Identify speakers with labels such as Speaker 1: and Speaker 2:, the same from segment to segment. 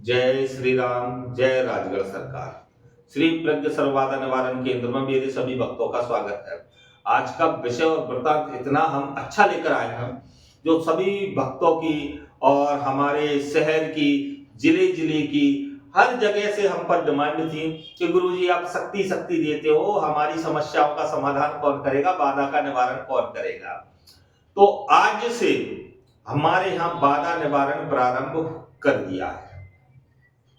Speaker 1: जय श्री राम, जय राजगढ़ सरकार। श्री प्रज्ञ सर्वबाधा निवारण केंद्र में मेरे सभी भक्तों का स्वागत है। आज का विषय और वृतांत इतना हम अच्छा लेकर आए हैं जो सभी भक्तों की और हमारे शहर की, जिले जिले की, हर जगह से हम पर डिमांड थी कि गुरुजी आप शक्ति शक्ति देते हो, हमारी समस्याओं का समाधान कौन करेगा, बाधा का निवारण कौन करेगा। तो आज से हमारे यहाँ बाधा निवारण प्रारंभ कर दिया है।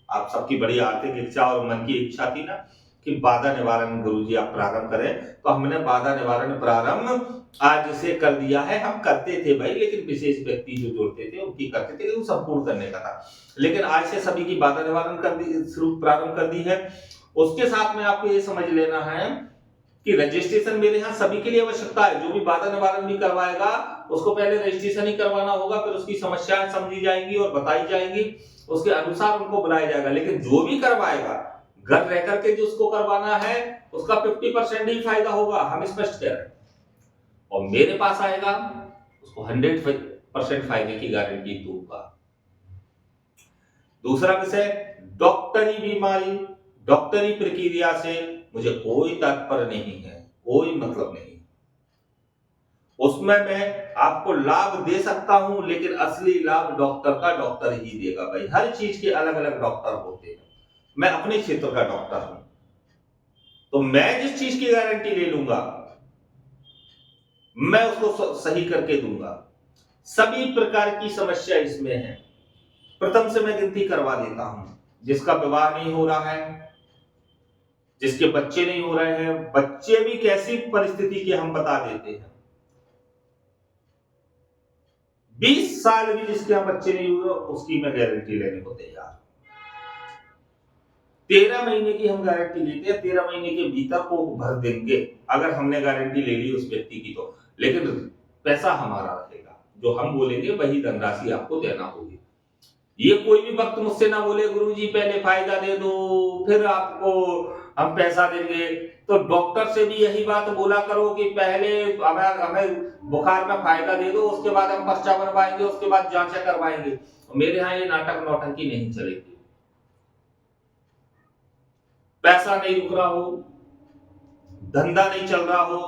Speaker 1: आप सबकी बड़ी आर्थिक इच्छा और मन की इच्छा थी ना कि बाधा निवारण गुरुजी आप प्रारंभ करें, तो हमने बाधा निवारण प्रारंभ आज से कर दिया है। हम करते थे भाई, लेकिन विशेष व्यक्ति जो जुड़ते थे उनकी करते थे, वो संपूर्ण करने का था। लेकिन आज से सभी की बाधा निवारण कर दी, शुरू प्रारंभ कर दी है। उसके साथ में आपको ये समझ लेना है कि रजिस्ट्रेशन मेरे यहाँ सभी के लिए आवश्यकता है। जो भी बाधा निवारण भी करवाएगा उसको पहले रजिस्ट्रेशन ही करवाना होगा, फिर उसकी समस्याएं समझी जाएंगी और बताई जाएंगी, उसके अनुसार उनको बुलाया जाएगा। लेकिन जो भी करवाएगा घर रह करके जो उसको करवाना है उसका 50% ही फायदा होगा, हम स्पष्ट कह रहे हैं। और मेरे पास आएगा उसको 100% फायदे की गारंटी दूंगा। दूसरा विषय, डॉक्टरी बीमारी, डॉक्टरी प्रक्रिया से मुझे कोई तात्पर्य नहीं है, कोई मतलब नहीं। उसमें मैं आपको लाभ दे सकता हूं, लेकिन असली लाभ डॉक्टर का डॉक्टर ही देगा भाई। हर चीज के अलग अलग डॉक्टर होते हैं। मैं अपने क्षेत्र का डॉक्टर हूं, तो मैं जिस चीज की गारंटी ले लूंगा मैं उसको सही करके दूंगा। सभी प्रकार की समस्या इसमें है। प्रथम से मैं गिनती करवा देता हूं। जिसका विवाह नहीं हो रहा है, जिसके बच्चे नहीं हो रहे हैं, बच्चे भी कैसी परिस्थिति के हम बता देते हैं। 20 साल भी जिसके यहाँ बच्चे नहीं हुए उसकी मैं गारंटी लेने को तैयार। 13 महीने की हम गारंटी लेते हैं, 13 महीने के भीतर को भर देंगे अगर हमने गारंटी ले ली उस व्यक्ति की तो। लेकिन पैसा हमारा रहेगा, जो हम बोलेंगे वही धनराशि आपको देना होगी। ये कोई भी वक्त मुझसे ना बोले गुरुजी पहले फायदा दे दो फिर आपको हम पैसा देंगे। तो डॉक्टर से भी यही बात बोला करो कि पहले हमें बुखार में फायदा दे दो, उसके बाद हम पर्चा बनवाएंगे, उसके बाद जांचें करवाएंगे। मेरे यहाँ ये नाटक नौटंकी नहीं चलेगी। पैसा नहीं रुक रहा हो, धंधा नहीं चल रहा हो,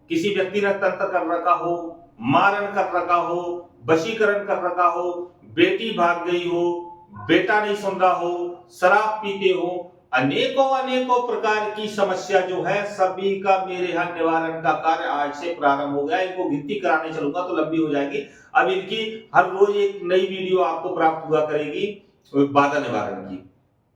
Speaker 1: किसी व्यक्ति ने तंत्र कर रखा हो, मारण कर रखा हो, वशीकरण कर रखा हो, बेटी भाग गई हो, बेटा नहीं सुन रहा हो, शराब पीते हो, अनेकों अनेकों प्रकार की समस्या जो है सभी का मेरे यहाँ निवारण का कार्य आज से प्रारंभ हो गया। इनको गिनती कराने चलूंगा तो लंबी हो जाएगी। अब इनकी हर रोज एक नई वीडियो आपको प्राप्त हुआ करेगी बाधा निवारण की।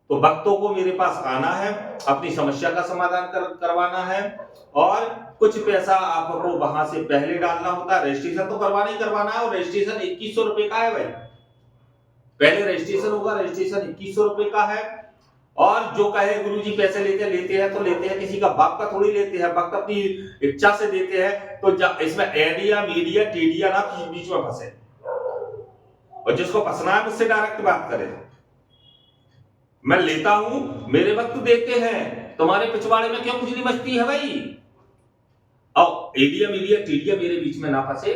Speaker 1: तो भक्तों को मेरे पास आना है, अपनी समस्या का समाधान करवाना है, और कुछ पैसा आपको वहां से पहले डालना होता है। रजिस्ट्रेशन तो करवाना ही करवाना है, और रजिस्ट्रेशन 2100 रुपए का है भाई। पहले रजिस्ट्रेशन होगा, रजिस्ट्रेशन 2100 रुपए का है। और जो कहे गुरुजी पैसे लेते हैं तो लेते हैं, किसी का बाप का थोड़ी लेते हैं, भक्त अपनी इच्छा से देते हैं। तो इसमें एडिया मीडिया टीडिया ना बीच में फंसे, और जिसको फंसना है मुझसे डायरेक्ट बात करे। मैं लेता हूं, मेरे भक्त देते हैं, तुम्हारे पिछवाड़े में क्यों खुजली मचती है भाई। और एडिया मीडिया टीडिया मेरे बीच में ना फंसे,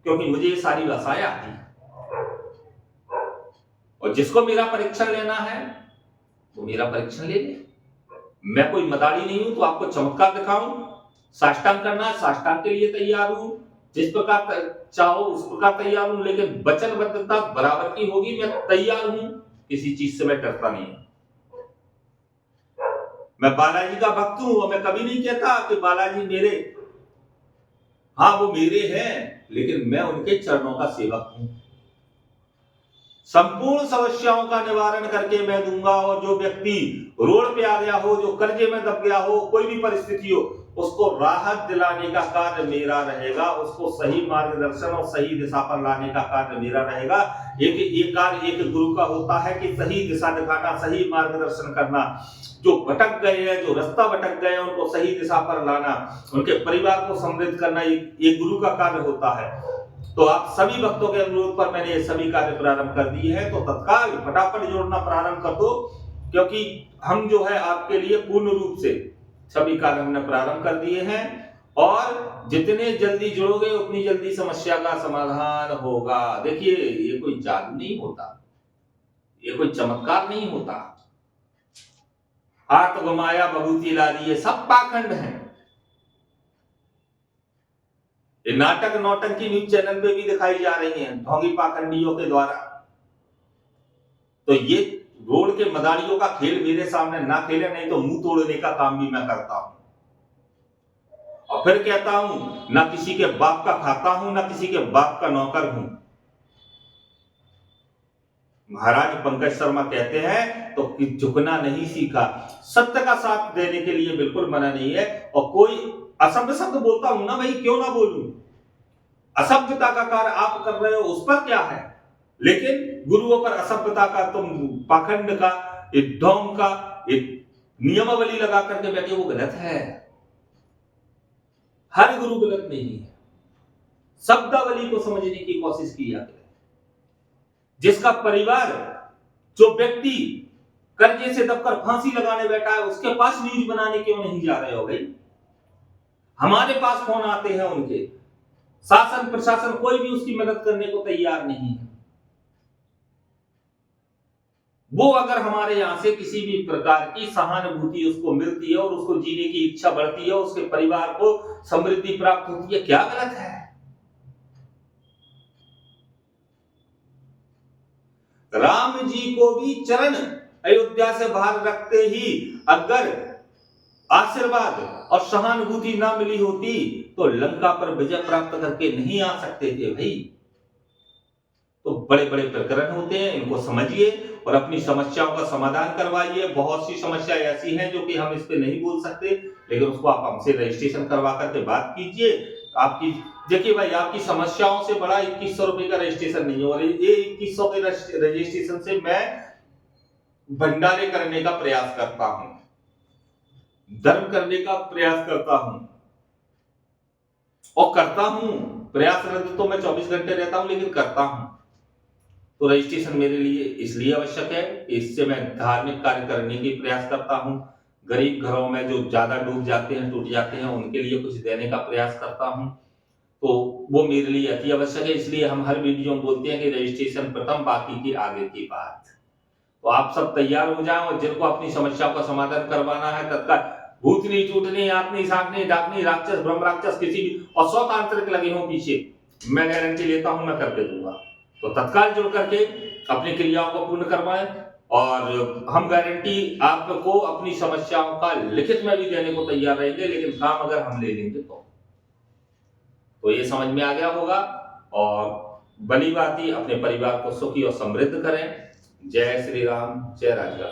Speaker 1: क्योंकि मुझे ये सारी भाषाएं आती हैं। और जिसको मेरा परीक्षण लेना है वो मेरा परीक्षण ले ले। मैं कोई मदारी नहीं हूं तो आपको चमत्कार दिखाऊं। साष्टांग करना है, साष्टांग के लिए तैयार हूं, जिस प्रकार चाहो उस प्रकार तैयार हूं। लेकिन वचनबद्धता बराबर की होगी, मैं तैयार हूं, किसी चीज से मैं डरता नहीं हूं। मैं बालाजी का भक्त हूं, और मैं कभी नहीं कहता कि बालाजी मेरे, हाँ वो मेरे हैं, लेकिन मैं उनके चरणों का सेवक हूं। संपूर्ण समस्याओं का निवारण करके मैं दूंगा। और जो व्यक्ति रोड पे आ गया हो, जो कर्जे में दब गया हो, कोई भी परिस्थिति हो, उसको राहत दिलाने का कार्य मेरा रहेगा। उसको सही मार्गदर्शन और सही दिशा पर लाने का कार्य मेरा रहेगा। एक कार्य एक गुरु का होता है कि सही दिशा दिखाना, सही मार्गदर्शन करना। जो भटक गए हैं, जो रास्ता भटक गए हैं, उनको सही दिशा पर लाना, उनके परिवार को समृद्ध करना, ये गुरु का कार्य होता है। तो आप सभी भक्तों के अनुरोध पर मैंने ये सभी कार्य प्रारंभ कर दिए हैं। तो तत्काल फटाफट जोड़ना प्रारंभ कर दो, क्योंकि हम जो है आपके लिए पूर्ण रूप से सभी कार्य हमने प्रारंभ कर दिए हैं। और जितने जल्दी जुड़ोगे उतनी जल्दी समस्या का समाधान होगा। देखिए, ये कोई जादू नहीं होता, ये कोई चमत्कार नहीं होता। हाथ घुमाया बबूती ला दी, ये सब पाखंड है। ये नाटक नौटंकी न्यूज चैनल पे भी दिखाई जा रही है ढोंगी पाखंडियों के द्वारा। तो ये रोड के मदारियों का खेल मेरे सामने ना खेले, नहीं तो मुंह तोड़ने का काम भी मैं करता हूं। और फिर कहता हूं, ना किसी के बाप का खाता हूं, ना किसी के बाप का नौकर हूं। महाराज पंकज शर्मा कहते हैं तो कि झुकना नहीं सीखा। सत्य का साथ देने के लिए बिल्कुल मना नहीं है। और कोई असभ्य शब्द बोलता हूं ना भाई, क्यों ना बोलूं। असभ्यता का कार्य आप कर रहे हो, उस पर क्या है, लेकिन गुरुओं पर असभ्यता का, तुम पाखंड का, एक ढोंग का एक नियमावली लगा करके बैठे, वो गलत है। हर गुरु गलत नहीं है। शब्दावली को समझने की कोशिश की जाती है। जिसका परिवार, जो व्यक्ति कर्जे से दबकर फांसी लगाने बैठा है, उसके पास न्यूज बनाने क्यों नहीं जा रहे हो भाई। हमारे पास फोन आते हैं उनके, शासन प्रशासन कोई भी उसकी मदद करने को तैयार नहीं है। वो अगर हमारे यहां से किसी भी प्रकार की सहानुभूति उसको मिलती है और उसको जीने की इच्छा बढ़ती है, उसके परिवार को समृद्धि प्राप्त होती है, क्या गलत है। राम जी को भी चरण अयोध्या से बाहर रखते ही अगर आशीर्वाद और सहानुभूति ना मिली होती तो लंका पर विजय प्राप्त करके नहीं आ सकते थे भाई। तो बड़े बड़े प्रकरण होते हैं, इनको समझिए और अपनी समस्याओं का समाधान करवाइए। बहुत सी समस्या ऐसी हैं जो कि हम इस पे नहीं बोल सकते, लेकिन उसको आप हमसे रजिस्ट्रेशन करवा करके बात कीजिए। आपकी देखिए भाई, आपकी समस्याओं से बड़ा 2100 रुपए का रजिस्ट्रेशन नहीं है। और ये 2100 के रजिस्ट्रेशन से मैं भंडारे करने का प्रयास करता हूं, धर्म करने का प्रयास करता हूं और करता हूं। प्रयासरत तो मैं 24 घंटे रहता हूं, लेकिन करता हूं। तो रजिस्ट्रेशन मेरे लिए इसलिए आवश्यक है, इससे मैं धार्मिक कार्य करने की प्रयास करता हूं। गरीब घरों में जो ज्यादा डूब जाते हैं, टूट जाते हैं, उनके लिए कुछ देने का प्रयास करता हूं। तो वो मेरे लिए अति आवश्यक है। इसलिए हम हर वीडियो में बोलते हैं कि रजिस्ट्रेशन प्रथम, बाकी की आगे की बात। तो आप सब तैयार हो जाएं, और जिनको अपनी समस्याओं का समाधान करवाना है तत्काल, भूतनी टूटनी आत्मी साकनी डाकनी राक्षस ब्रह्म राक्षस किसी भी और 100 तांत्रिक लगे हों पीछे, मैं गारंटी लेता हूं, मैं करके दूंगा। तो तत्काल जुड़ करके अपनी क्रियाओं को पूर्ण करवाएं, और हम गारंटी आपको अपनी समस्याओं का लिखित में भी देने को तैयार रहेंगे, लेकिन काम अगर हम ले लेंगे तो ये समझ में आ गया होगा। और भली बात ही अपने परिवार को सुखी और समृद्ध करें। जय श्री राम, जय राजगा।